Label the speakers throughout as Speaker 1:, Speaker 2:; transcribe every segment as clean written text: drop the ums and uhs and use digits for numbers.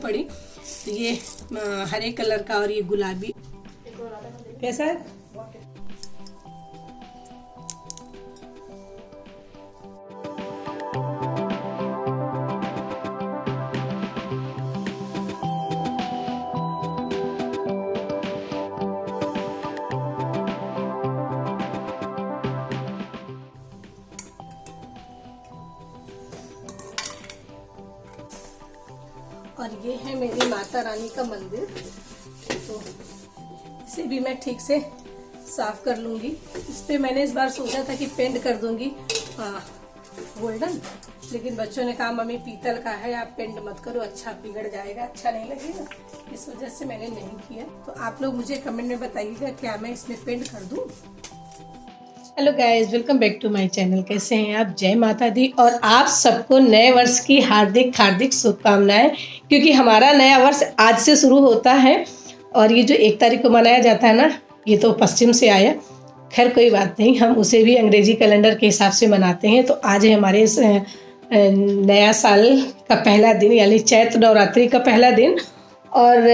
Speaker 1: पड़ी। तो ये हरे कलर का और ये गुलाबी कैसा है। और ये है मेरी माता रानी का मंदिर, तो इसे भी मैं ठीक से साफ कर लूँगी। इस पे मैंने इस बार सोचा था कि पेंट कर दूँगी गोल्डन, लेकिन बच्चों ने कहा मम्मी पीतल का है, आप पेंट मत करो, अच्छा बिगड़ जाएगा, अच्छा नहीं लगेगा, इस वजह से मैंने नहीं किया। तो आप लोग मुझे कमेंट में बताइएगा क्या मैं इसमें पेंट कर दूँ। Hello guys, welcome back to my channel. कैसे हैं आप? जय माता दी। और आप सबको नए वर्ष की हार्दिक हार्दिक शुभकामनाएं, क्योंकि हमारा नया वर्ष आज से शुरू होता है। और ये जो 1 तारीख को मनाया जाता है ना, ये तो पश्चिम से आया। खैर कोई बात नहीं, हम उसे भी अंग्रेजी कैलेंडर के हिसाब से मनाते हैं। तो आज है हमारे नया साल का पहला दिन, यानी चैत्र नवरात्रि का पहला दिन। और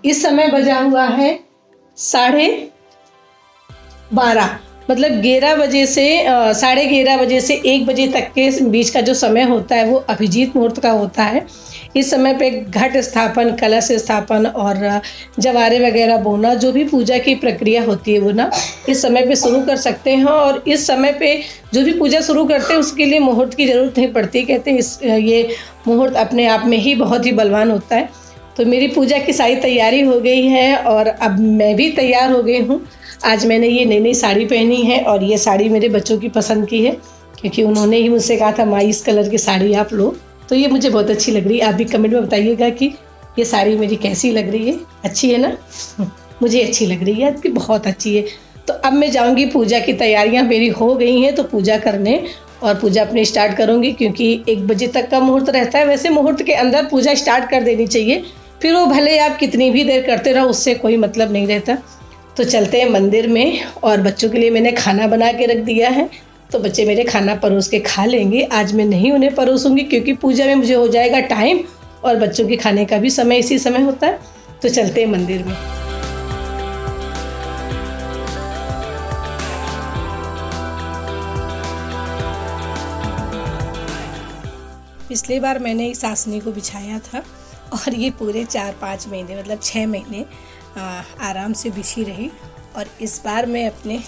Speaker 1: इस समय बजा हुआ है 12:30, मतलब 11 बजे से 11:30 बजे से 1 बजे तक के बीच का जो समय होता है वो अभिजीत मुहूर्त का होता है। इस समय पे घट स्थापन, कलश स्थापन और जवारे वगैरह बोना, जो भी पूजा की प्रक्रिया होती है वो ना इस समय पे शुरू कर सकते हैं। और इस समय पे जो भी पूजा शुरू करते हैं उसके लिए मुहूर्त की ज़रूरत नहीं पड़ती। कहते हैं ये मुहूर्त अपने आप में ही बहुत ही बलवान होता है। तो मेरी पूजा की सारी तैयारी हो गई है और अब मैं भी तैयार हो गई हूँ। आज मैंने ये नई साड़ी पहनी है और ये साड़ी मेरे बच्चों की पसंद की है, क्योंकि उन्होंने ही मुझसे कहा था माँ इस कलर की साड़ी आप लो। तो ये मुझे बहुत अच्छी लग रही है। आप भी कमेंट में बताइएगा कि ये साड़ी मेरी कैसी लग रही है। अच्छी है ना? मुझे अच्छी लग रही है, आपकी बहुत अच्छी है। तो अब मैं जाऊँगी, पूजा की तैयारियाँ मेरी हो गई हैं, तो पूजा करने और पूजा अपनी स्टार्ट करूँगी, क्योंकि 1 बजे तक का मुहूर्त रहता है। वैसे मुहूर्त के अंदर पूजा स्टार्ट कर देनी चाहिए, फिर वो भले आप कितनी भी देर करते रहो, उससे कोई मतलब नहीं रहता। तो चलते हैं मंदिर में। और बच्चों के लिए मैंने खाना बना के रख दिया है, तो बच्चे मेरे खाना परोस के खा लेंगे। आज मैं नहीं उन्हें परोसूंगी, क्योंकि पूजा में मुझे हो जाएगा टाइम और बच्चों के खाने का भी समय इसी समय होता है। तो चलते हैं मंदिर में। पिछली बार मैंने इस आसनी को बिछाया था और ये पूरे 4-5 महीने, मतलब 6 महीने आराम से बिछी रही। और इस बार मैं अपने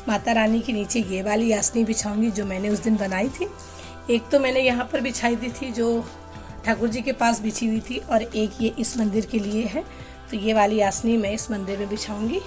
Speaker 1: माता रानी के नीचे ये वाली आसनी बिछाऊंगी जो मैंने उस दिन बनाई थी। एक तो मैंने यहाँ पर बिछाई दी थी जो ठाकुर जी के पास बिछी हुई थी, और एक ये इस मंदिर के लिए है। तो ये वाली आसनी मैं इस मंदिर में बिछाऊंगी।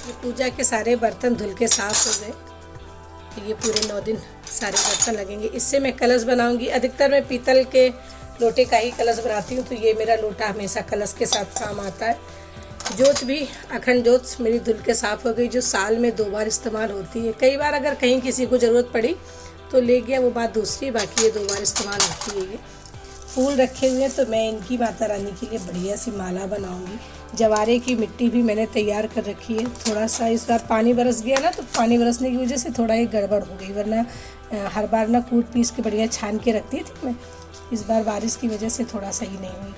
Speaker 1: ये पूजा के सारे बर्तन धुल के साफ हो गए। तो ये पूरे 9 दिन सारे बर्तन लगेंगे। इससे मैं कलश बनाऊंगी। अधिकतर मैं पीतल के लोटे का ही कलश बनाती हूँ, तो ये मेरा लोटा हमेशा कलश के साथ काम आता है। जोत भी अखंड जोत मेरी धुल के साफ़ हो गई, जो साल में 2 बार इस्तेमाल होती है। कई बार अगर कहीं किसी को ज़रूरत पड़ी तो ले गया, वो बात दूसरी, बाकी ये 2 बार इस्तेमाल होती है। ये फूल रखे हुए हैं, तो मैं इनकी माता रानी के लिए बढ़िया सी माला बनाऊंगी। जवारे की मिट्टी भी मैंने तैयार कर रखी है। थोड़ा सा इस बार पानी बरस गया ना, तो पानी बरसने की वजह से थोड़ा ये गड़बड़ हो गई, वरना हर बार ना कूट पीस के बढ़िया छान के रखती थी मैं। इस बार बारिश की वजह से थोड़ा सही नहीं हुई।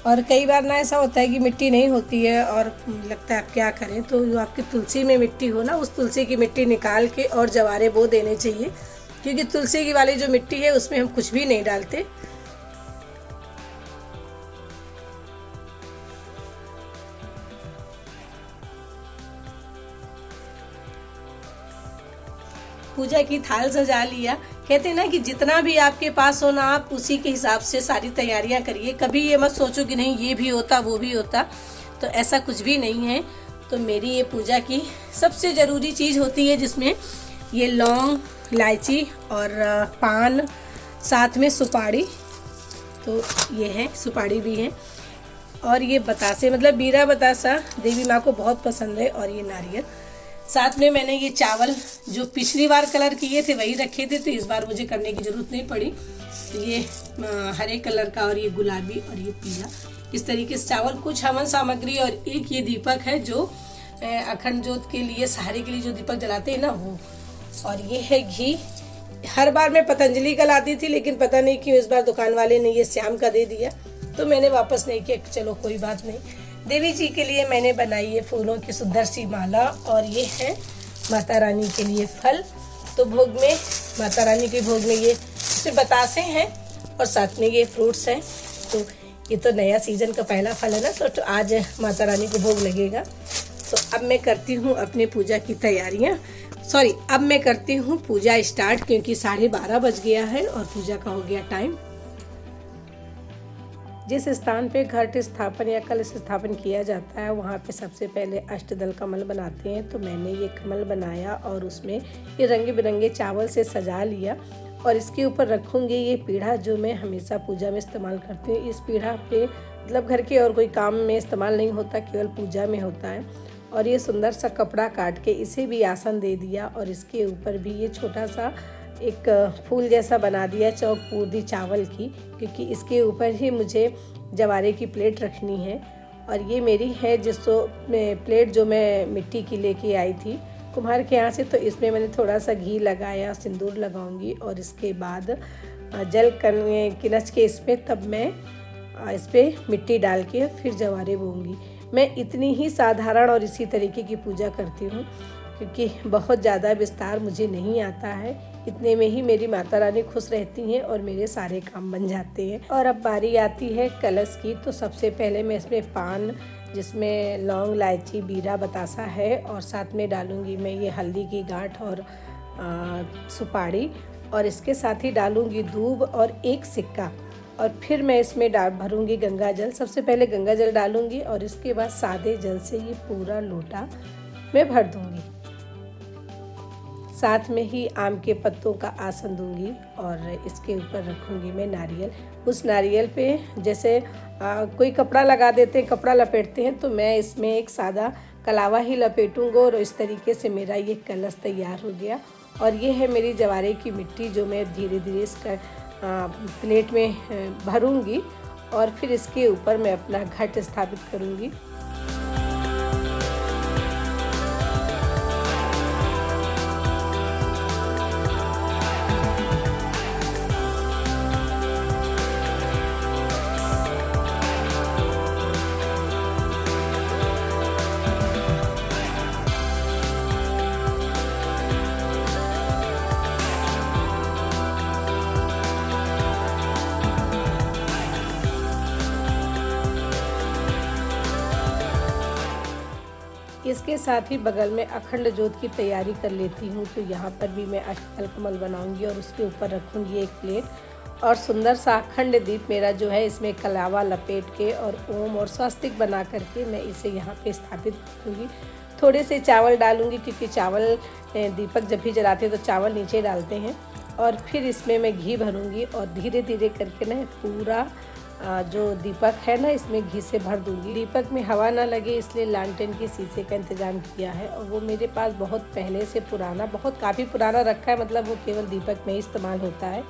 Speaker 1: और कई बार ना ऐसा होता है कि मिट्टी नहीं होती है और लगता है आप क्या करें, तो जो आपकी तुलसी में मिट्टी हो ना, उस तुलसी की मिट्टी निकाल के और जवारे बो देने चाहिए, क्योंकि तुलसी की वाली जो मिट्टी है उसमें हम कुछ भी नहीं डालते। पूजा की थाल सजा लिया। कहते हैं ना कि जितना भी आपके पास हो ना, आप उसी के हिसाब से सारी तैयारियां करिए। कभी ये मत सोचो कि नहीं ये भी होता वो भी होता, तो ऐसा कुछ भी नहीं है। तो मेरी ये पूजा की सबसे ज़रूरी चीज़ होती है, जिसमें ये लौंग, इलायची और पान साथ में सुपारी, तो ये है सुपारी भी है, और ये बतासे मतलब बीरा बतासा देवी माँ को बहुत पसंद है, और ये नारियल। साथ में मैंने ये चावल जो पिछली बार कलर किए थे वही रखे थे, तो इस बार मुझे करने की ज़रूरत नहीं पड़ी। तो ये हरे कलर का, और ये गुलाबी, और ये पीला, इस तरीके से चावल, कुछ हवन सामग्री, और एक ये दीपक है जो अखंड ज्योत के लिए, सहारे के लिए जो दीपक जलाते हैं ना वो, और ये है घी। हर बार मैं पतंजलि का लाती थी, लेकिन पता नहीं क्यों इस बार दुकान वाले ने ये श्याम का दे दिया, तो मैंने वापस नहीं किया, चलो कोई बात नहीं। देवी जी के लिए मैंने बनाई है फूलों की सुंदर सी माला, और ये है माता रानी के लिए फल। तो भोग में, माता रानी के भोग में ये इसमें बतासे हैं, और साथ में ये फ्रूट्स हैं। तो ये तो नया सीजन का पहला फल है ना, तो आज माता रानी को भोग लगेगा। तो अब मैं करती हूँ अपने पूजा की तैयारियाँ, अब मैं करती हूँ पूजा स्टार्ट, क्योंकि 12:30 बज गया है और पूजा का हो गया टाइम। जिस स्थान पे घट स्थापन या कलश स्थापन किया जाता है वहाँ पे सबसे पहले अष्टदल कमल बनाते हैं। तो मैंने ये कमल बनाया और उसमें ये रंग बिरंगे चावल से सजा लिया, और इसके ऊपर रखूँगी ये पीढ़ा जो मैं हमेशा पूजा में इस्तेमाल करती हूँ। इस पीढ़ा पे मतलब घर के और कोई काम में इस्तेमाल नहीं होता, केवल पूजा में होता है। और ये सुंदर सा कपड़ा काट के इसे भी आसन दे दिया, और इसके ऊपर भी ये छोटा सा एक फूल जैसा बना दिया चौक पूर्दी चावल की, क्योंकि इसके ऊपर ही मुझे जवारे की प्लेट रखनी है। और ये मेरी है प्लेट जो मैं मिट्टी की लेके आई थी कुम्हार के यहाँ से, तो इसमें मैंने थोड़ा सा घी लगाया, सिंदूर लगाऊंगी, और इसके बाद जल किनच के इसमें तब मैं इस पर मिट्टी डाल के फिर जवारे बोऊंगी। मैं इतनी ही साधारण और इसी तरीके की पूजा करती हूँ, क्योंकि बहुत ज़्यादा विस्तार मुझे नहीं आता है। इतने में ही मेरी माता रानी खुश रहती हैं और मेरे सारे काम बन जाते हैं। और अब बारी आती है कलश की। तो सबसे पहले मैं इसमें पान, जिसमें लौंग, इलायची, बीरा, बतासा है, और साथ में डालूंगी मैं ये हल्दी की गांठ और सुपारी, और इसके साथ ही डालूंगी दूब और एक सिक्का। और फिर मैं इसमें भरूंगी गंगा जल। सबसे पहले गंगा जल डालूंगी, और इसके बाद सादे जल से ये पूरा लोटा मैं भर दूंगी। साथ में ही आम के पत्तों का आसन दूंगी, और इसके ऊपर रखूंगी मैं नारियल। उस नारियल पे जैसे कोई कपड़ा लगा देते हैं, कपड़ा लपेटते हैं, तो मैं इसमें एक सादा कलावा ही लपेटूंगा, और इस तरीके से मेरा ये कलश तैयार हो गया। और ये है मेरी जवारे की मिट्टी, जो मैं धीरे धीरे इसका प्लेट में भरूंगी, और फिर इसके ऊपर मैं अपना घट स्थापित करूंगी। इसके साथ ही बगल में अखंड ज्योत की तैयारी कर लेती हूँ। तो यहाँ पर भी मैं अष्टदल कमल बनाऊंगी, और उसके ऊपर रखूँगी एक प्लेट, और सुंदर सा अखंड दीप मेरा जो है इसमें कलावा लपेट के और ओम और स्वस्तिक बना करके मैं इसे यहाँ पे स्थापित करूँगी। थोड़े से चावल डालूँगी, क्योंकि चावल दीपक जब भी जलाते हैं तो चावल नीचे डालते हैं। और फिर इसमें मैं घी भरूँगी, और धीरे धीरे करके ना पूरा जो दीपक है ना इसमें घी से भर दूंगी। दीपक में हवा ना लगे इसलिए लालटेन के शीशे का इंतजाम किया है, और वो मेरे पास बहुत पहले से पुराना, काफ़ी पुराना रखा है, मतलब वो केवल दीपक में ही इस्तेमाल होता है।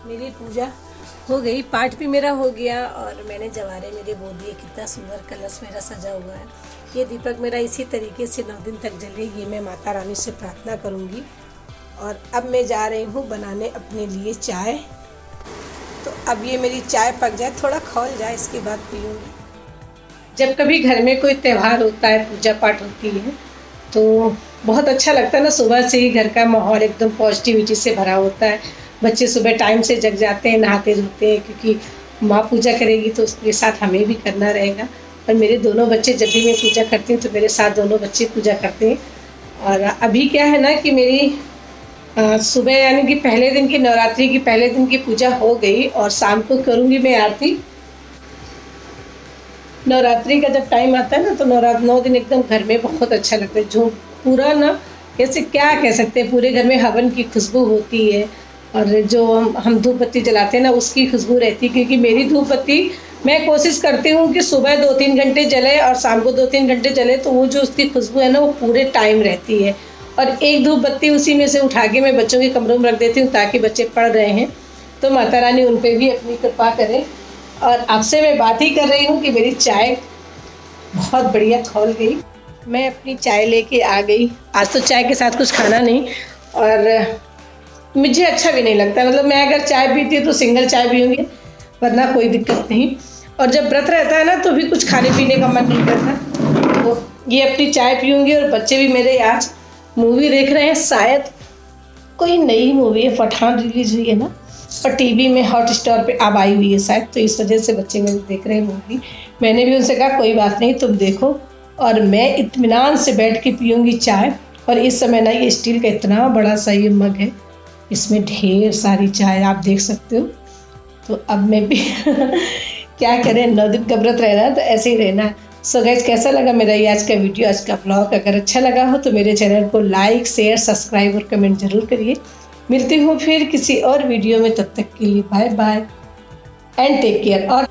Speaker 1: मेरी पूजा हो गई, पाठ भी मेरा हो गया, और मैंने जवारे मेरे बो दिए। कितना सुंदर कलश मेरा सजा हुआ है। ये दीपक मेरा इसी तरीके से 9 दिन तक जले, ये मैं माता रानी से प्रार्थना करूँगी। और अब मैं जा रही हूँ बनाने अपने लिए चाय। तो अब ये मेरी चाय पक जाए, थोड़ा खौल जाए, इसके बाद पीऊँगी। जब कभी घर में कोई त्यौहार होता है, पूजा पाठ होती है, तो बहुत अच्छा लगता है ना। सुबह से ही घर का माहौल एकदम पॉजिटिविटी से भरा होता है। बच्चे सुबह टाइम से जग जाते हैं, नहाते धोते हैं, क्योंकि माँ पूजा करेगी तो उसके साथ हमें भी करना रहेगा। और मेरे दोनों बच्चे, जब भी मैं पूजा करती हूँ तो मेरे साथ दोनों बच्चे पूजा करते हैं। और अभी क्या है ना कि मेरी सुबह यानी कि पहले दिन की नवरात्रि की पहले दिन की पूजा हो गई और शाम को करूँगी मैं आरती। नवरात्रि का जब टाइम आता है ना तो 9 दिन एकदम घर में बहुत अच्छा लगता है। जो पूरा ना कैसे क्या कह सकते हैं, पूरे घर में हवन की खुशबू होती है और जो हम धूप बत्ती जलाते हैं ना उसकी खुशबू रहती है, क्योंकि मेरी धूप बत्ती मैं कोशिश करती हूँ कि सुबह 2-3 घंटे जले और शाम को 2-3 घंटे जले, तो वो जो उसकी खुशबू है ना वो पूरे टाइम रहती है। और एक धूप बत्ती उसी में से उठा के मैं बच्चों के कमरों में रख देती हूँ ताकि बच्चे पढ़ रहे हैं तो माता रानी उन पे भी अपनी कृपा करें। और आपसे मैं बात ही कर रही हूँ कि मेरी चाय बहुत बढ़िया खौल गई। मैं अपनी चाय लेके आ गई। आज तो चाय के साथ कुछ खाना नहीं और मुझे अच्छा भी नहीं लगता, मतलब मैं अगर चाय पीती हूँ तो सिंगल चाय पीऊँगी, वरना कोई दिक्कत नहीं। और जब व्रत रहता है ना तो भी कुछ खाने पीने का मन नहीं करता, तो ये अपनी चाय पीऊँगी। और बच्चे भी मेरे आज मूवी देख रहे हैं, शायद कोई नई मूवी है, पठान रिलीज हुई है ना, और टीवी में हॉटस्टार पे अब आई हुई है शायद, तो इस वजह से बच्चे मेरे देख रहे हैं मूवी। मैंने भी उनसे कहा कोई बात नहीं तुम देखो, और मैं इत्मीनान से बैठ के पीऊँगी चाय। और इस समय ना ये स्टील का इतना बड़ा सा ये मग है, इसमें ढेर सारी चाय आप देख सकते हो। तो अब मैं भी क्या करें, 9 दिन का व्रत रहना है तो ऐसे ही रहना है। सो गाइस, कैसा लगा मेरा ये आज का वीडियो, आज का ब्लॉग? अगर अच्छा लगा हो तो मेरे चैनल को लाइक, शेयर, सब्सक्राइब और कमेंट जरूर करिए। मिलती हूँ फिर किसी और वीडियो में, तब तक के लिए bye bye and take care. और